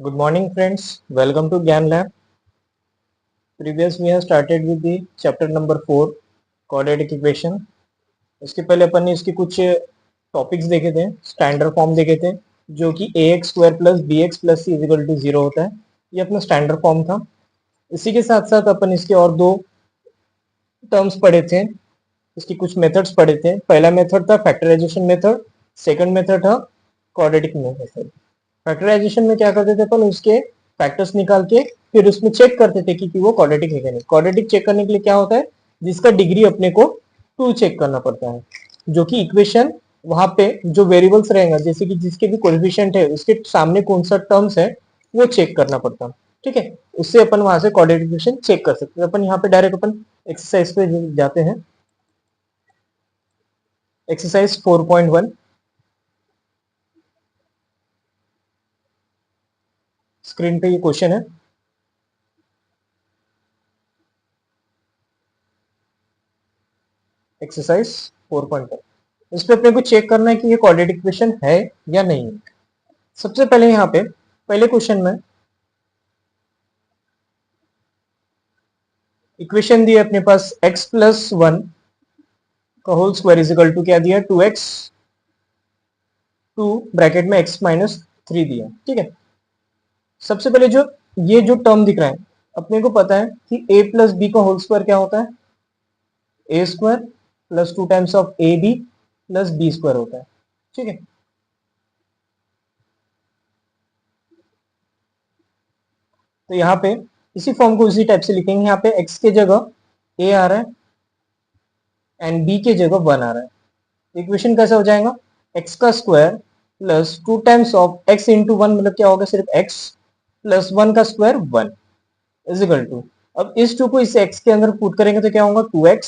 Good morning friends, welcome to Gyan Lab. Previous we have started with the chapter number 4 quadratic equation. इसके पहले अपन ने इसके कुछ topics देखे थे, स्टैंडर्ड फॉर्म देखे थे जो कि ax square plus bx plus c equal to 0 होता है. ये अपना स्टैंडर्ड फॉर्म था. इसी के साथ साथ अपन इसके और दो टर्म्स पढ़े थे, इसकी कुछ मेथड्स पढ़े थे. पहला मेथड था फैक्टराइजेशन मेथड, सेकंड मेथड था क्वाड्रेटिक मेथड. फैक्टराइजेशन में क्या करते थे अपन, उसके फैक्टर्स निकाल के फिर उसमें चेक करते थे कि वो क्वाड्रेटिक है क्या नहीं. क्वाड्रेटिक चेक करने के लिए क्या होता है, जिसका डिग्री अपने को 2 चेक करना पड़ता है, जो कि इक्वेशन वहां पे जो वेरिएबल्स रहेगा, जैसे कि जिसके भी कोएफिशिएंट है उसके सामने कौन सा टर्म्स है वो चेक करना पड़ता है. ठीक है, उससे अपन वहां से क्वाड्रेटिक इक्वेशन चेक कर सकते हैं. अपन यहाँ पे डायरेक्ट अपन एक्सरसाइज पे जाते हैं. एक्सरसाइज 4.1 स्क्रीन पे ये क्वेश्चन है. एक्सरसाइज 4.1. इस पे अपने को चेक करना है कि ये क्वाड्रेटिक इक्वेशन है या नहीं है. सबसे पहले यहाँ पे पहले क्वेश्चन में इक्वेशन दी है अपने पास x प्लस 1 का whole square is equal to क्या दिया, 2x 2 ब्रैकेट में x माइनस 3 दिया. ठीक है, सबसे पहले जो ये जो टर्म दिख रहा है, अपने को पता है कि a प्लस बी का होल स्क्वायर क्या होता है, a square plus 2 times of a b plus b square होता है. ठीक है, तो यहाँ पे इसी फॉर्म को उसी टाइप से लिखेंगे. यहाँ पे x के जगह a आ रहा है एंड b के जगह 1 आ रहा है. इक्वेशन कैसा हो जाएगा, x का square plus 2 times of x into 1 मतलब क्या होगा, सिर्फ x प्लस 1 का स्क्वायर 1 इज इक्वल टू. अब इस 2 को इस x के अंदर पुट करेंगे तो क्या होगा 2x,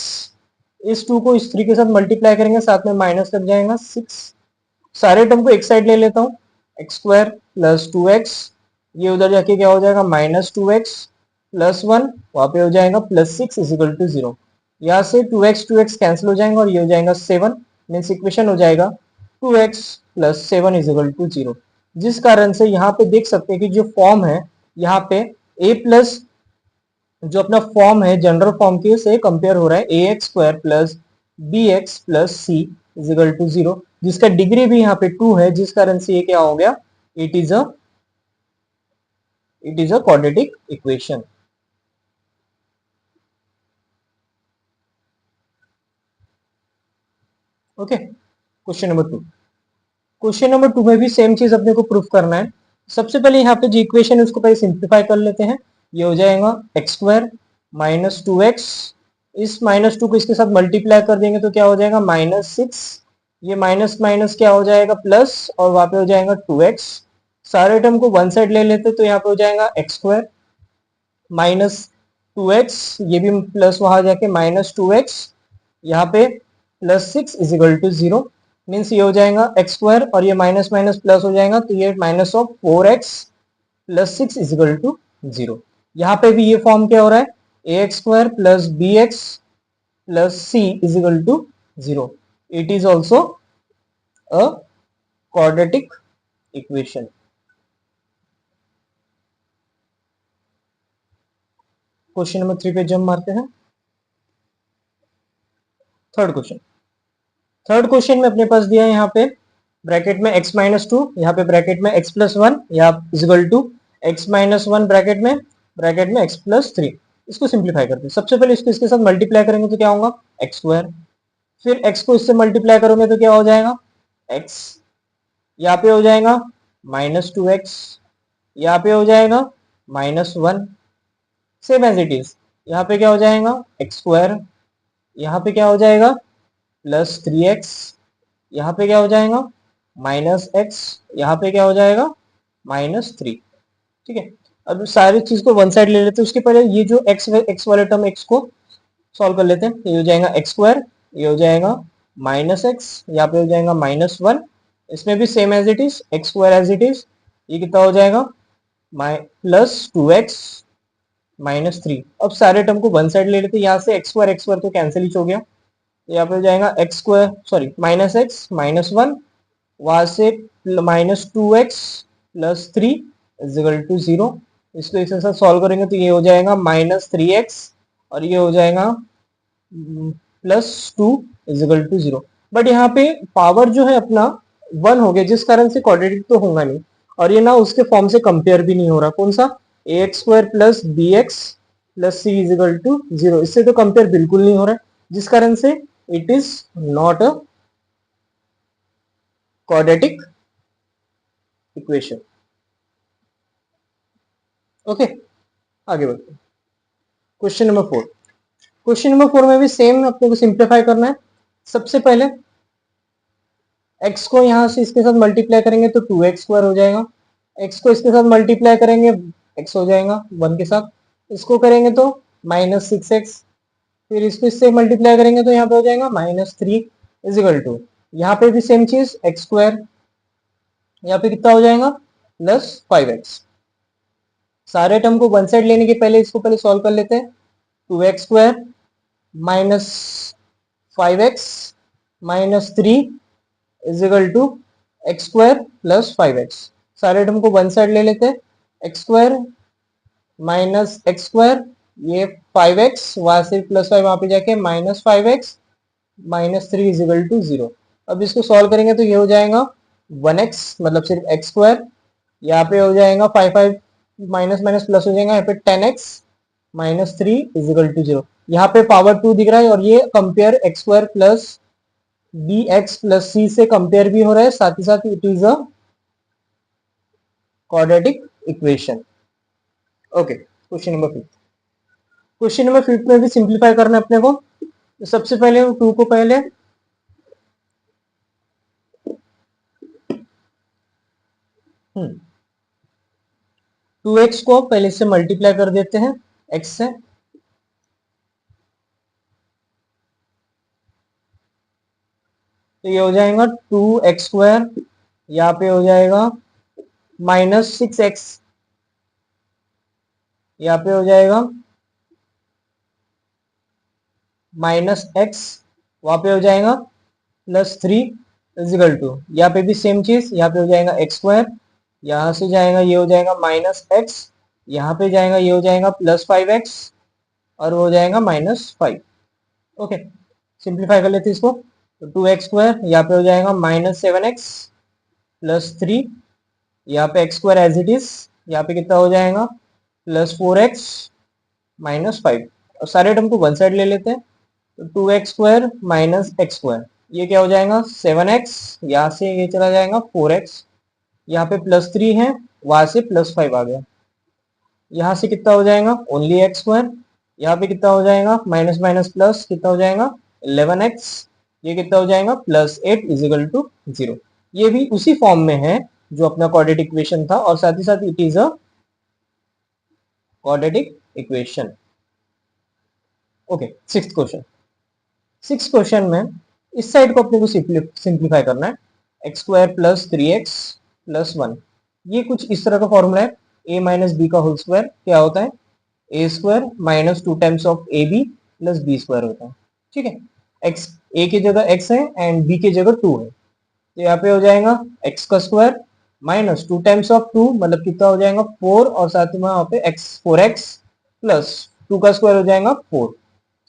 इस 2 को इस 3 के साथ मल्टीप्लाई करेंगे, साथ में माइनस लग जाएगा 6. सारे टर्म को एक साइड ले लेता हूँ, एक्स स्क्वायर प्लस 2x, ये उधर जाके क्या हो जाएगा माइनस 2x प्लस 1, वहां पे हो जाएगा प्लस 6 इज इक्वल टू 0. यहाँ से 2x कैंसिल हो जाएगा और ये हो जाएगा 7. मीन्स इक्वेशन हो जाएगा 2x plus 7 is equal to 0. जिस कारण से यहाँ पे देख सकते हैं कि जो फॉर्म है यहाँ पे a प्लस जो अपना फॉर्म है जनरल फॉर्म के से कंपेयर हो रहा है a x square plus b x plus c is equal to 0, जिसका डिग्री भी यहाँ पे 2 है, जिस कारण से ये क्या हो गया, it is a quadratic equation. Okay, question number 2. Question number 2 में भी सेम चीज अपने को प्रूफ करना है. सबसे पहले यहाँ पे जो इक्वेशन है उसको पहले सिंप्लीफाई कर लेते हैं. ये हो जाएगा एक्स स्क्वायर माइनस 2x, इस माइनस 2 को इसके साथ मल्टीप्लाई कर देंगे तो क्या हो जाएगा माइनस 6, ये माइनस माइनस क्या हो जाएगा प्लस, और वहां पे हो जाएगा 2x. सारे टर्म को वन साइड ले लेते तो यहाँ पे हो जाएगा एक्स स्क्वायर माइनस 2x, ये भी प्लस वहां जाके माइनस 2x, यहाँ पे plus 6 is equal to 0. Means ये हो जाएगा एक्स स्क्वायर और ये माइनस माइनस प्लस हो जाएगा, तो ये minus of 4x plus 6 is equal to 0. यहाँ पे भी ये फॉर्म क्या हो रहा है, a x square plus b x plus c is equal to 0. It is also a quadratic equation. Question number 3 पे जंप मारते हैं. थर्ड क्वेश्चन में अपने पास दिया है यहाँ पे ब्रैकेट में x माइनस 2, यहाँ पे ब्रैकेट में x प्लस 1, यहाँ is equal to x minus 1 bracket में x प्लस 3. इसको सिंप्लीफाई करते हैं. सबसे पहले इसको इसके साथ मल्टीप्लाई करेंगे तो क्या होगा एक्स स्क्वायर, फिर x को इससे मल्टीप्लाई करोगे तो क्या हो जाएगा x, यहाँ पे हो जाएगा माइनस 2x, यहाँ पे हो जाएगा minus 1, same as it is. यहाँ पे क्या हो जाएगा एक्स स्क्वायर, यहाँ पे क्या हो जाएगा प्लस 3x, यहाँ पे क्या हो जाएगा माइनस x, यहाँ पे क्या हो जाएगा माइनस 3. ठीक है, अब सारी चीज को वन साइड ले लेते हैं. उसके पहले ये जो x वाले टर्म x को सॉल्व कर लेते हैं. ये हो जाएगा एक्स स्क्वायर, ये हो जाएगा माइनस x, यहाँ पे हो जाएगा माइनस 1, इसमें भी same as it is x square as it is. ये कितना हो जाएगा प्लस 2x माइनस 3. अब सारे टर्म को वन साइड ले लेते हैं. यहाँ से एक्स स्क्वायर तो कैंसिल ही हो गया, यहाँ पे हो जाएगा एक्स स्क्वायर सॉरी माइनस 1, वहां से minus 2x plus 3, is equal to 0। इसको इसके साथ सॉल्व करेंगे तो ये हो जाएगा -3x और ये हो जाएगा +2 इज इक्वल टू 0। बट यहाँ पे पावर जो है अपना 1 हो गया, जिस कारण से क्वाड्रेटिक तो होगा नहीं, और ये ना उसके फॉर्म से कंपेयर भी नहीं हो रहा। कौन सा? ax² plus bx plus c is equal to 0, इससे तो कंपेयर बिल्कुल नहीं हो रहा है, जिस कारण से it is not a quadratic equation. Okay, आगे बढ़ते हैं। Question number 4। क्वेश्चन नंबर 4 में भी सेम अपने को सिंप्लीफाई करना है। सबसे पहले x को यहां से इसके साथ मल्टीप्लाई करेंगे तो 2x² हो जाएगा, x को इसके साथ मल्टीप्लाई करेंगे x हो जाएगा 1 के साथ, इसको करेंगे तो -6x, फिर इसको इससे मल्टीप्लाई करेंगे तो यहाँ पे हो जाएगा -3 इज इक्वल टू, यहाँ पे भी सेम चीज x², यहाँ पे कितना हो जाएगा +5x। सारे टर्म को वन साइड लेने के पहले इसको पहले सॉल्व कर लेते हैं। 2x² minus 5x minus 3 is equal to x² plus 5x। सारे टर्म को वन साइड ले लेते हैं। x² माइनस x², ये 5x, वहां से +5 वहां पे जाके -5x minus 3 is equal to 0। अब इसको सॉल्व करेंगे तो ये हो जाएगा 1x, मतलब सिर्फ x², यहाँ पे हो जाएगा 5 माइनस माइनस प्लस हो जाएगा, यहाँ पे 10x minus 3 is equal to 0। यहाँ पे पावर 2 दिख रहा है और ये compare x² plus bx plus c से कंपेयर भी हो रहा है, साथ ही साथ it is a quadratic equation. Okay, question number 5। Question number 5 में भी सिंप्लीफाई करना है अपने को। तो सबसे पहले 2 को पहले 2x को पहले से मल्टीप्लाई कर देते हैं x से, तो ये हो जाएगा 2x², यहाँ पे हो जाएगा -6x, यहाँ पे हो जाएगा -x, वहां पे हो जाएगा +3 इज इक्वल टू, यहाँ पे भी सेम चीज, यहाँ पे हो जाएगा x², यहाँ से जाएगा ये हो जाएगा -x, यहाँ पे जाएगा ये हो जाएगा +5x और वो हो जाएगा -5। ओके, सिंप्लीफाई कर लेते हैं इसको। तो 2x², यहाँ पे हो जाएगा -7x प्लस 3, यहाँ पे x² एज इट इज, यहाँ पे कितना हो जाएगा +4x -5, और सारे टर्म को वन साइड ले लेते हैं। तो 2x² माइनस x², ये क्या हो जाएगा 7x, यहाँ से ये चला जाएगा 4x, यहाँ पे +3 है, वहां से +5 आ गया, यहाँ से कितना हो जाएगा ओनली x², यहाँ पे कितना हो जाएगा माइनस माइनस प्लस कितना हो जाएगा 11x, ये कितना हो जाएगा +8 इज इक्वल टू 0। ये भी उसी फॉर्म में है जो अपना क्वाड्रेटिक इक्वेशन था, और साथ ही साथ it is a quadratic equation. Okay, sixth question. Six question में इस साइड को अपने को सिंप्लीफाई करना है। x² प्लस 3x प्लस 1, ये कुछ इस तरह का फॉर्मूला है। a माइनस बी का होल स्क्वायर क्या होता है, a² minus 2 times of ab plus b² होता है। ठीक है, x a की जगह x है एंड b की जगह 2 है, तो यहाँ पे हो जाएगा x का स्क्वायर माइनस 2 टाइम्स ऑफ 2, मतलब कितना हो जाएगा 4, और साथ ही में यहाँ पे 4x प्लस 2 का स्क्वायर हो जाएगा 4।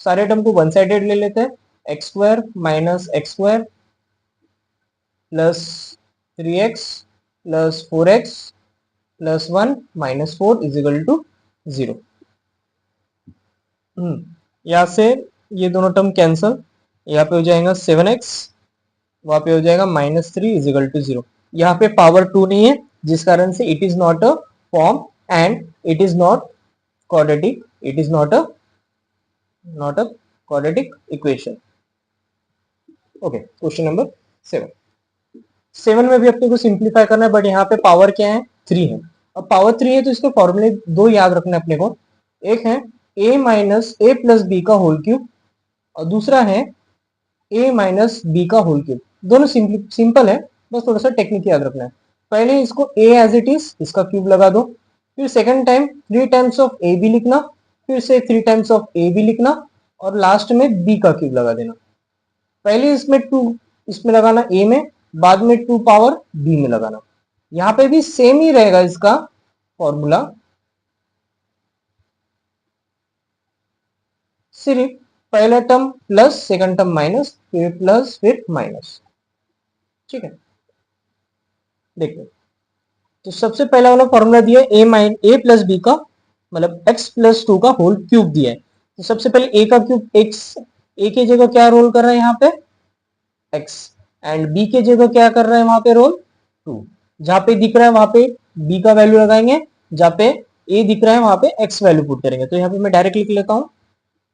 सारे टर्म को वन साइडेड ले लेते हैं। x² minus x² plus 3x plus 4x plus 1 minus 4 is equal to 0। यहाँ से ये दोनों टर्म कैंसल, यहाँ पे हो जाएगा 7x, वहां पे हो जाएगा -3 इज इक्वल टू 0। यहाँ पे पावर 2 नहीं है, जिस कारण से it is not a form and it is not quadratic, it is not a quadratic equation. Okay, question number 7। 7 में भी अपने को सिंप्लीफाई करना है, बट यहाँ पे पावर क्या है 3 है। अब पावर 3 है तो इसके फॉर्मूले दो याद रखना है अपने को। एक है a minus a plus b का होल क्यूब, और दूसरा है a माइनस बी का होल क्यूब। दोनों सिंपल है, बस थोड़ा सा टेक्निक याद रखना है। पहले इसको a एज इट इज, इसका क्यूब लगा दो, फिर second time 3 times of a b लिखना, फिर से 3 टाइम्स ऑफ a b लिखना, और लास्ट में b का क्यूब लगा देना। पहले इसमें 2 इसमें लगाना a में, बाद में 2 पावर b में लगाना। यहाँ पे भी सेम ही रहेगा इसका, फॉर्मूला सिर्फ पहला term plus second term minus, फिर प्लस फिर माइनस। ठीक है, देखो तो सबसे पहला वाला फॉर्मूला दिया ए प्लस बी का मतलब x प्लस 2 का होल क्यूब दिया है। तो सबसे पहले a का क्यूब x, a की जगह क्या रोल कर रहा है यहाँ पे x, एंड b की जगह क्या कर रहा है वहां पे रोल 2। जहां पे दिख रहा है वहां पे b का वैल्यू लगाएंगे, जहां पे a दिख रहा है वहां पे x वैल्यू पुट करेंगे। तो यहाँ पे मैं डायरेक्ट लिख लेता हूँ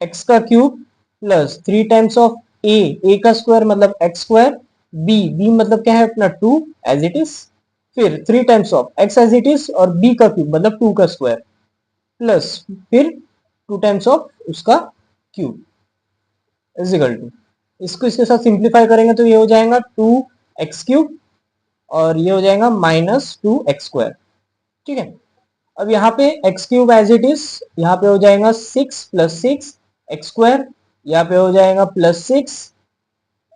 x का cube plus 3 times of a का स्क्वायर मतलब x स्क्वायर, b मतलब क्या है अपना 2 एज इट इज, फिर 3 times of x as it is और b का क्यूब मतलब 2 का स्क्वायर, प्लस फिर 2 टाइम्स ऑफ उसका क्यूब इज इक्वल टू, इसको इसके साथ सिंप्लीफाई करेंगे तो ये हो जाएगा 2x क्यूब और ये हो जाएगा माइनस 2x स्क्वायर। ठीक है, अब यहाँ पे x cube as it is, यहाँ पे हो जाएगा 6 प्लस 6 एक्स स्क्वायर, यहाँ पे हो जाएगा प्लस 6,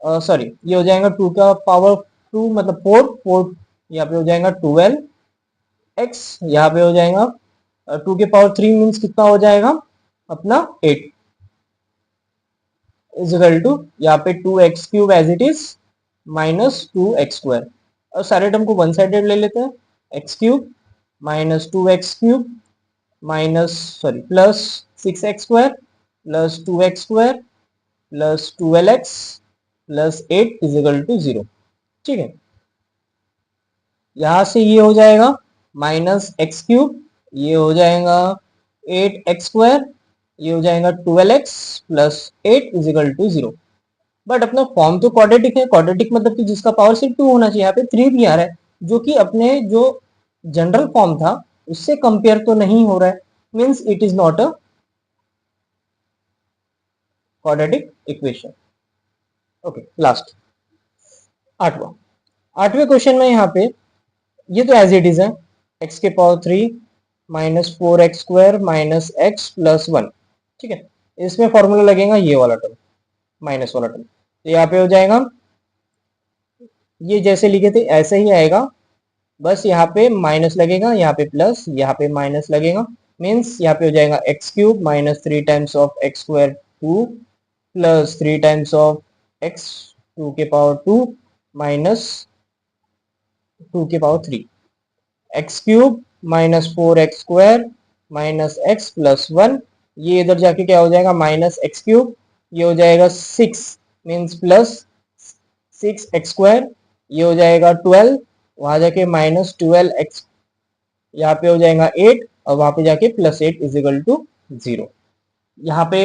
सॉरी ये हो जाएगा 2 का पावर 2 मतलब 4, यहाँ पे हो जाएगा 12x, यहाँ पे हो जाएगा 2 के पावर 3 मीन्स कितना हो जाएगा अपना 8 इज इक्वल टू, यहाँ पे 2x cube as it is minus 2x square, और सारे टर्म को वन साइडेड ले लेते हैं, x cube minus 2x cube minus sorry plus 6x square plus 2x square plus 12x plus 8 is equal to 0। ठीक है, यहां से ये हो जाएगा माइनस एक्स क्यूब, ये हो जाएगा 8x स्क्वायर, ये हो जाएगा 12x plus 8 is equal to 0। But अपना फॉर्म तो क्वाड्रेटिक है, क्वाड्रेटिक मतलब कि जिसका पावर सिर्फ 2 होना चाहिए, यहाँ पे 3 भी आ रहा है जो कि अपने जो जनरल फॉर्म था उससे कंपेयर तो नहीं हो रहा है, means it is not a quadratic equation. Okay, last आठवें क्वेश्चन में यहाँ पे ये तो एज इट इज है, x के power 3 minus 4x square minus x plus 1। ठीक है, इसमें फॉर्मूला लगेगा ये वाला टर्म माइनस वाला टर्म, तो यहाँ पे हो जाएगा ये जैसे लिखे थे ऐसे ही आएगा, बस यहाँ पे माइनस लगेगा, यहाँ पे प्लस, यहाँ पे माइनस लगेगा, मीन्स यहाँ पे हो जाएगा x cube minus 3 times of x square 2 plus 3 times of x 2 के पावर 2 माइनस 2 के power 3, x cube minus 4x square minus x plus 1, ये इधर जाके क्या हो जाएगा माइनस एक्स क्यूब, ये हो जाएगा 6 मीन्स प्लस 6x स्क्वायर, ये हो जाएगा 12, वहां जाके माइनस 12x, यहाँ पे हो जाएगा 8 और वहां पे जाके प्लस 8 इज इक्वल टू 0। यहाँ पे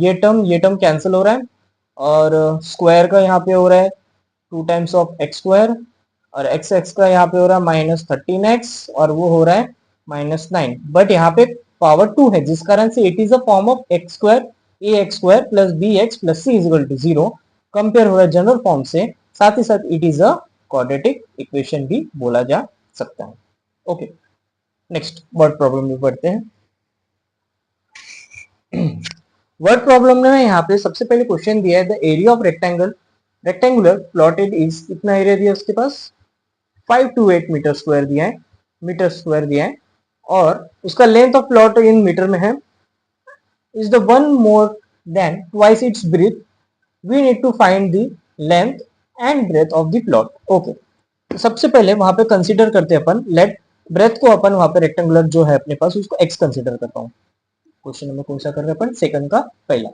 ये टर्म कैंसिल हो रहा है और स्क्वायर का यहाँ पे हो रहा है 2 टाइम्स ऑफ एक्स स्क्वायर और एक्स एक्स का यहाँ पे हो रहा है माइनस 13x और वो हो रहा है माइनस 9, बट यहाँ पे पावर 2 है जिस कारण से it is a form of x square a x square plus b x plus c is equal to 0 compare हो रहा है जनरल फॉर्म से, साथ ही साथ it is a quadratic equation भी बोला जा सकता है। ओके, नेक्स्ट वर्ड प्रॉब्लम में पढ़ते हैं। वर्ड प्रॉब्लम में यहाँ पे सबसे पहले क्वेश्चन दिया है the area of rectangular plotted is, कितना एरिया दिया उसके पास 528 मीटर स्क्वायर दिया है, मीटर स्क्वायर दिया है, और उसका length of plot in meter में है is the one more than twice its breadth, we need to find the length and breadth of the plot। Okay, तो सबसे पहले वहां पे कंसीडर करते हैं अपन लेट ब्रेथ को, अपन वहां पे रेक्टेंगुलर जो है अपने पास उसको x कंसीडर करता हूँ। क्वेश्चन नंबर कौन सा कर रहे हैं अपन, सेकंड का पहला,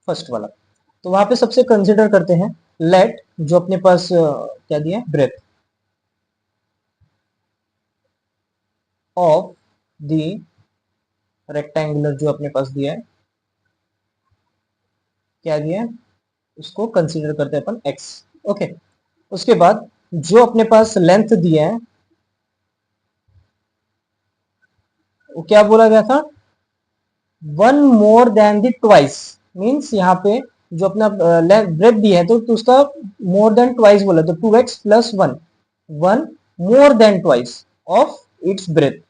फर्स्ट वाला। तो वहां पे सबसे कंसीडर करते हैं लेट जो अपने पास क्या दिया है ब्रेथ ऑफ द रेक्टेंगुलर जो अपने पास दिया है, क्या दिया है उसको कंसीडर करते हैं अपन x। ओके, उसके बाद जो अपने पास लेंथ दिया है वो क्या बोला गया था, one more than the twice, means यहाँ पे जो अपना ब्रेथ दिया है तो उसका मोर देन ट्वाइस बोला, तो 2x plus 1, one more than twice of its breath.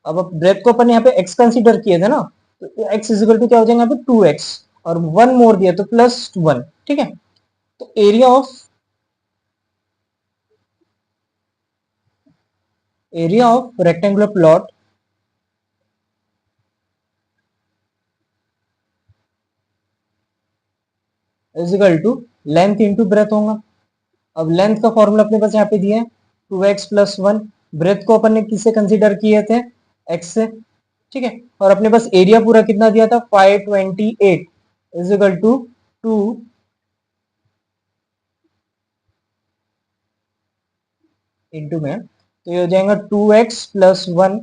अब ब्रेथ को अपन यहाँ पे x कंसीडर किए थे ना, तो x इजिकल टू क्या हो जाएगा यहाँ पे 2x और 1 मोर दिया तो प्लस 1। ठीक है, तो area of rectangular plot is equal to length into breadth होगा। अब लेंथ का फॉर्मूला अपने पास यहाँ पे दिया है 2x+1। ब्रेथ को अपन ने किससे कंसीडर किए थे, x से, ठीक है। और अपने पास एरिया पूरा कितना दिया था 528 इज इक्वल टू 2 इंटू में, तो ये हो जाएगा 2x+1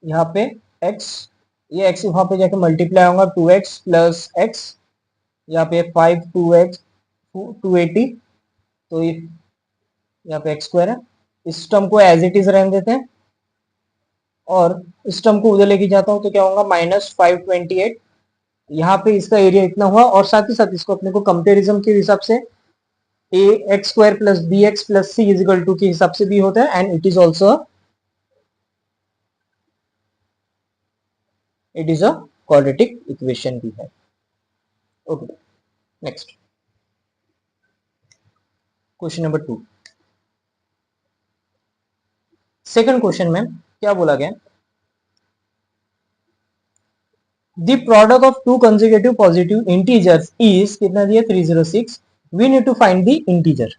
यहाँ पे x, ये x वहां पे जाके मल्टीप्लाई होगा 2x+x, यहाँ पे 5 2x 280, तो ये यहाँ पे x² है। इस टर्म को एज इट इज रहने देते हैं और इस टर्म को उधर लेके जाता हूँ तो क्या होगा -528। यहाँ पे इसका एरिया इतना हुआ और साथ ही साथ इसको अपने को कंपेरिजन के हिसाब से ax² plus bx plus c is equal to के हिसाब से भी होता है, and it is also it is a quadratic equation भी है। Okay, next question number 2। Second question में क्या बोला गया, the product of two consecutive positive integers is कितना दिया 306, we need to find the integer.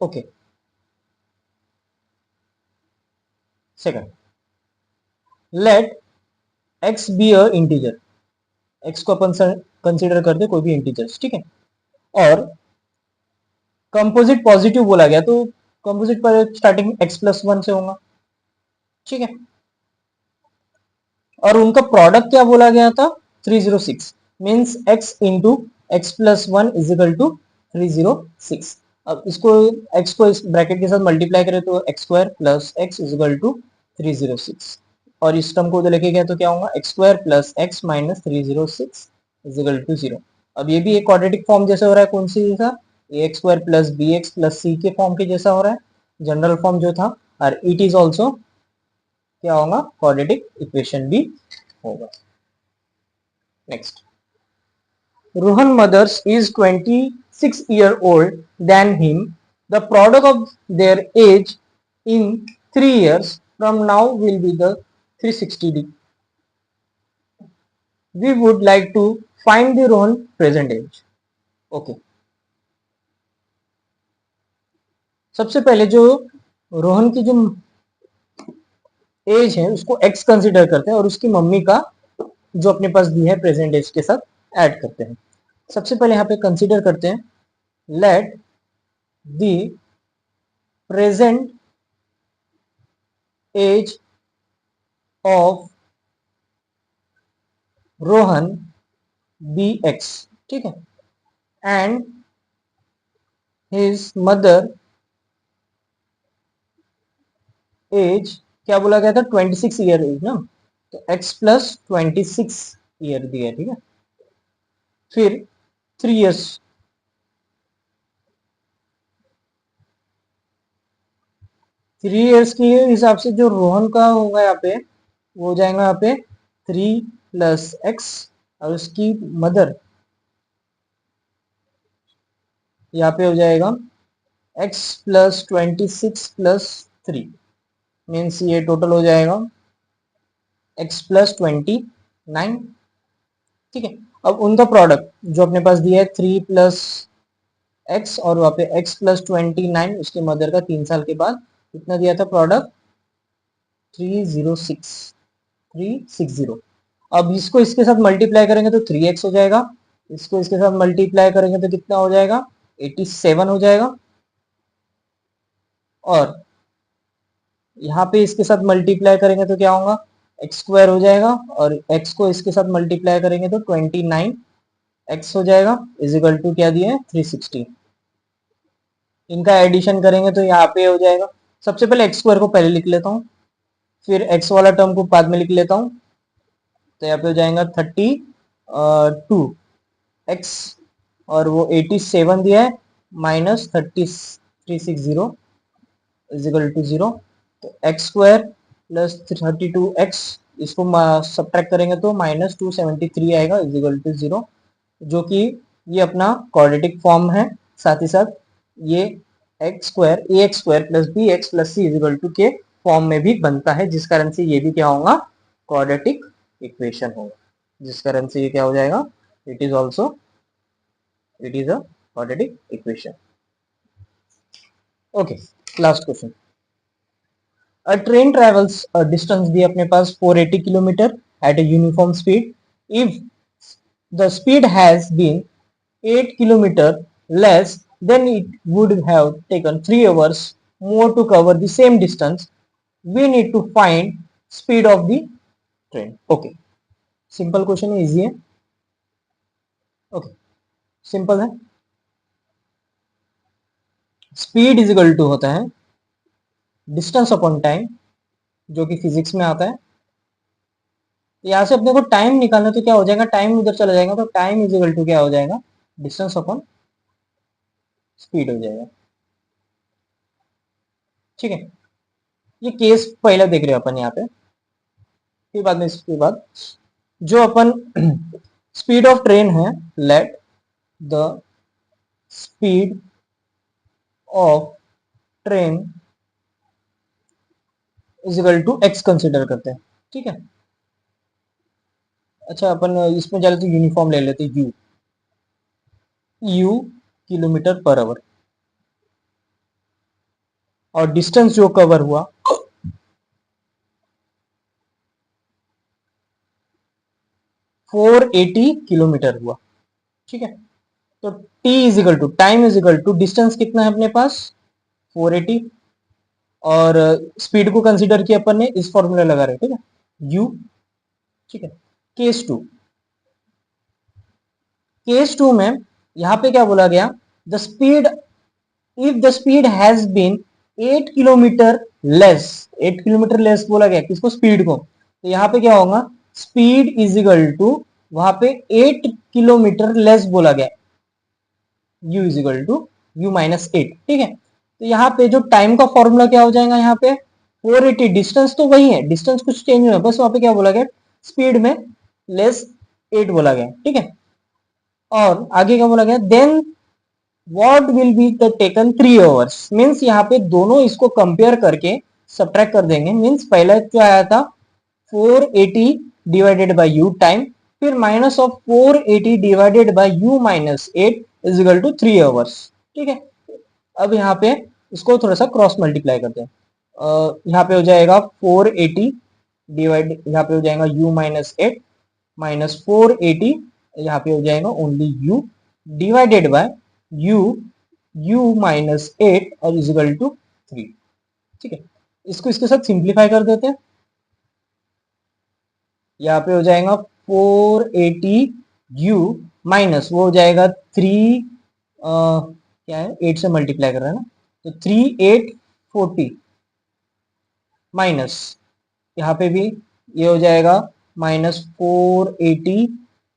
Okay, second, let x be a integer, x को अपन consider करते कोई भी इंटीजर्स, ठीक है। और कंपोजिट पॉजिटिव बोला गया तो कंपोजिट पर स्टार्टिंग x+1 से होगा, ठीक है। और उनका प्रोडक्ट क्या बोला गया था 306, means x into x+1 is equal to 306। अब इसको x को इस ब्रैकेट के साथ मल्टीप्लाई करें तो x² plus x is equal to 306, और इस टर्म को उधर लेके गया तो क्या होगा x² plus x minus 306 is equal to 0। अब ये भी एक क्वाड्रेटिक फॉर्म जैसे हो रहा है, कौन सी जैसा, ax² plus bx plus c के फॉर्म के जैसा हो रहा है, जनरल फॉर्म जो था, और इट इज ऑल्सो क्या होगा क्वाड्रेटिक इक्वेशन भी होगा। Next, Rohan mother's is 26 year old than him, the product of their age in 3 years from now will be the 360D. We would like to find the Rohan present age. Okay, सबसे पहले जो रोहन की जो as है उसको x consider करते हैं और उसकी मम्मी का जो अपने पास दी है प्रेजेंट एज के साथ ऐड करते हैं। सबसे पहले यहाँ पे कंसिडर करते हैं, let the present age of Rohan be x, ठीक है, एंड हिज मदर एज क्या बोला गया था 26 ईयर एज ना, तो x प्लस 26 ईयर दिया, ठीक है। फिर 3 years, के हिसाब से जो रोहन का होगा यहाँ पे वो हो जाएगा यहाँ पे 3 प्लस एक्स, और उसकी मदर यहाँ पे हो जाएगा x प्लस 26 प्लस 3, मीन्स ये टोटल हो जाएगा x प्लस 29, ठीक है। अब उनका प्रोडक्ट जो अपने पास दिया है 3 प्लस एक्स और वहाँ पे x प्लस 29, उसके मदर का 3 साल के बाद कितना दिया था प्रोडक्ट 360। अब इसको इसके साथ मल्टीप्लाई करेंगे तो 3x हो जाएगा, इसको इसके साथ मल्टीप्लाई करेंगे तो कितना हो जाएगा 87 हो जाएगा, और यहाँ पे इसके साथ मल्टीप्लाई करेंगे तो क्या होगा x² हो जाएगा, और x को इसके साथ मल्टीप्लाई करेंगे तो 29x हो जाएगा इज इक्वल टू क्या दिया है 360। इनका एडिशन करेंगे तो यहाँ पे हो जाएगा, सबसे पहले x² को पहले लिख लेता हूँ, फिर x वाला टर्म को बाद में लिख लेता हूँ, तो यहाँ पे हो जाएगा 32x, और वो 87 दिया है माइनस 360 इज इक्वल टू 0, तो x² प्लस 32x इसको सब्ट्रैक्ट करेंगे तो माइनस 273 आएगा इज इक्वल टू 0, जो कि ये अपना क्वाड्रेटिक फॉर्म है साथ ही साथ ये x square a x square plus b x plus c is equal to के फॉर्म में भी बनता है, जिस कारण से ये भी क्या होगा, क्वाड्रेटिक इक्वेशन होगा, जिस कारण से ये क्या हो जाएगा, it is a quadratic equation. Okay, last question. A train travels a distance दी अपने पास 480 kilometre at a uniform speed. If the speed has been 8 kilometer less, then it would have taken 3 hours more to cover the same distance. We need to find speed of the train. Okay, simple question है, easy है। Okay, simple है। Speed is equal to होता है distance upon time, जो कि physics में आता है। यहाँ से अपने को टाइम निकालना, तो क्या हो जाएगा, टाइम उधर चला जाएगा, तो टाइम इज इक्वल टू क्या हो जाएगा, डिस्टेंस अपॉन स्पीड हो जाएगा। ठीक है, ये केस पहले देख रहे हो अपन यहाँ पे, फिर बाद में इसके बाद जो अपन स्पीड ऑफ ट्रेन है, let the speed of train is equal to x consider करते हैं। ठीक है, अच्छा अपन इसमें चले तो यूनिफॉर्म ले लेते, यू किलोमीटर पर आवर, और डिस्टेंस जो कवर हुआ 480 किलोमीटर हुआ। ठीक है, तो t is equal to time is equal to distance कितना है अपने पास 480, और स्पीड को कंसीडर किया अपन ने, इस फॉर्मूला लगा रहे, ठीक है, u। ठीक है, केस टू में यहां पे क्या बोला गया, the speed, if the speed has been 8 kilometer less, 8 kilometer less बोला गया किसको, स्पीड को, तो यहाँ पे क्या होगा, स्पीड इज इक्वल टू वहां पे 8 किलोमीटर लेस बोला गया, u is equal to u minus 8। ठीक है, तो यहाँ पे जो टाइम का फॉर्मूला क्या हो जाएगा, यहाँ पे 480, डिस्टेंस तो वही है, डिस्टेंस कुछ चेंज हुआ है, बस वहां पे क्या बोला गया, स्पीड में लेस 8 बोला गया। ठीक है, और आगे क्या बोला गया, then what will be the taken 3 hours, means यहाँ पे दोनों इसको कंपेयर करके सब्ट्रैक्ट कर देंगे। मींस पहला क्या आया था 480 डिवाइडेड बाय u टाइम, फिर minus of 480 divided by u minus 8 is equal to 3 hours. ठीक है, अब यहाँ पे इसको थोड़ा सा क्रॉस मल्टीप्लाई करते हैं, यहाँ पे हो जाएगा 480 डिवाइड, यहाँ पे हो जाएगा u माइनस 8 माइनस 480, यहाँ पे हो जाएगा only u divided by u minus 8 और इज इक्वल टू 3। ठीक है, इसको इसके साथ सिंप्लीफाई कर देते हैं, यहाँ पे हो जाएगा 480 u माइनस वो हो जाएगा 3, क्या है 8 से मल्टीप्लाई कर रहा है ना, तो 3840 माइनस यहाँ पे भी ये हो जाएगा माइनस 480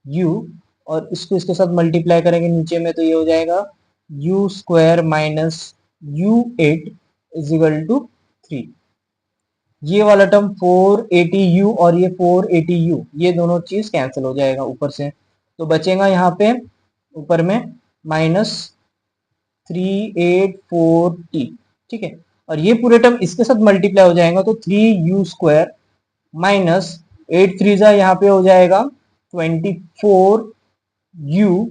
u, और इसको इसके साथ मल्टीप्लाई करेंगे नीचे में, तो ये हो जाएगा u square minus u8 is equal to 3। ये वाला टर्म 480u और ये 480u, ये दोनों चीज कैंसिल हो जाएगा ऊपर से, तो बचेगा यहाँ पे ऊपर में माइनस 3840। ठीक है, और ये पूरे टर्म इसके साथ मल्टीप्लाई हो जाएगा, तो 3u स्क्वायर माइनस 8 3 यहाँ पे हो जाएगा 24u,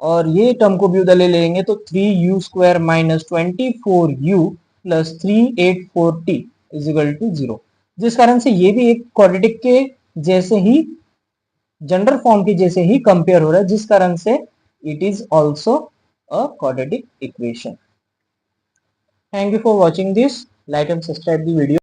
और ये टर्म को भी उधर ले लेंगे, तो 3u square minus 24u plus 3840 is equal to 0, जिस कारण से ये भी एक क्वाड्रेटिक के जैसे ही, जनरल फॉर्म के जैसे ही कंपेयर हो रहा है, जिस कारण से it is also a quadratic equation. Thank you for watching this, like and subscribe the video.